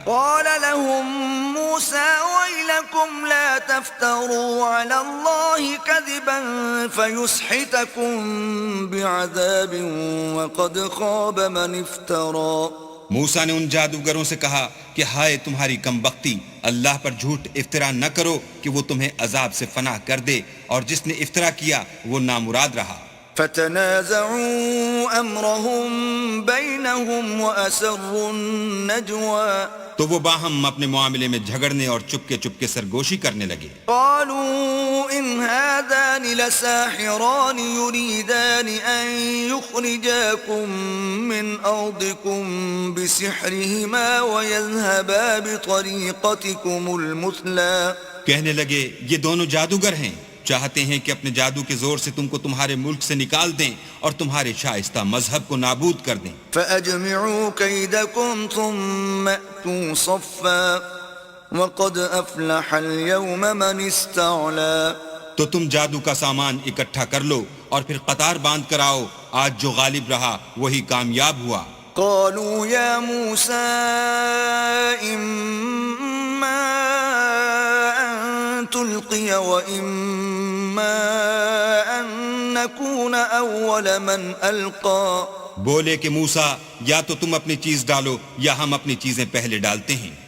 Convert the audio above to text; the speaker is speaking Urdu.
قال لهم موسى ويلكم لا تفتروا على الله كذبا فيسحتكم بعذاب وقد خاب من افترى. موسیٰ نے ان جادوگروں سے کہا کہ ہائے تمہاری کم بختی، اللہ پر جھوٹ افطرا نہ کرو کہ وہ تمہیں عذاب سے فنا کر دے، اور جس نے افطرا کیا وہ نامراد رہا. فتنازعوا امرهم بينهم واسروا النجوى. تو وہ باہم اپنے معاملے میں جھگڑنے اور چپکے سرگوشی کرنے لگے. قالوا ان هذان لساحران يريدان ان يخرجاكم من ارضكم بسحرهما ويذهبا بطريقتكم المثلى. کہنے لگے یہ دونوں جادوگر ہیں، چاہتے ہیں کہ اپنے جادو کے زور سے تم کو تمہارے ملک سے نکال دیں اور تمہارے شائستہ مذہب کو نابود کر دیں. فأجمعوا كيدكم ثم أتوا صفا وقد أفلح اليوم من استعلى. تو تم جادو کا سامان اکٹھا کر لو اور پھر قطار باندھ کر آؤ، آج جو غالب رہا وہی کامیاب ہوا. قالوا يا موسى إما أن تلقي وإما أن نكون أول من ألقى. بولے کہ موسیٰ یا تو تم اپنی چیز ڈالو یا ہم اپنی چیزیں پہلے ڈالتے ہیں.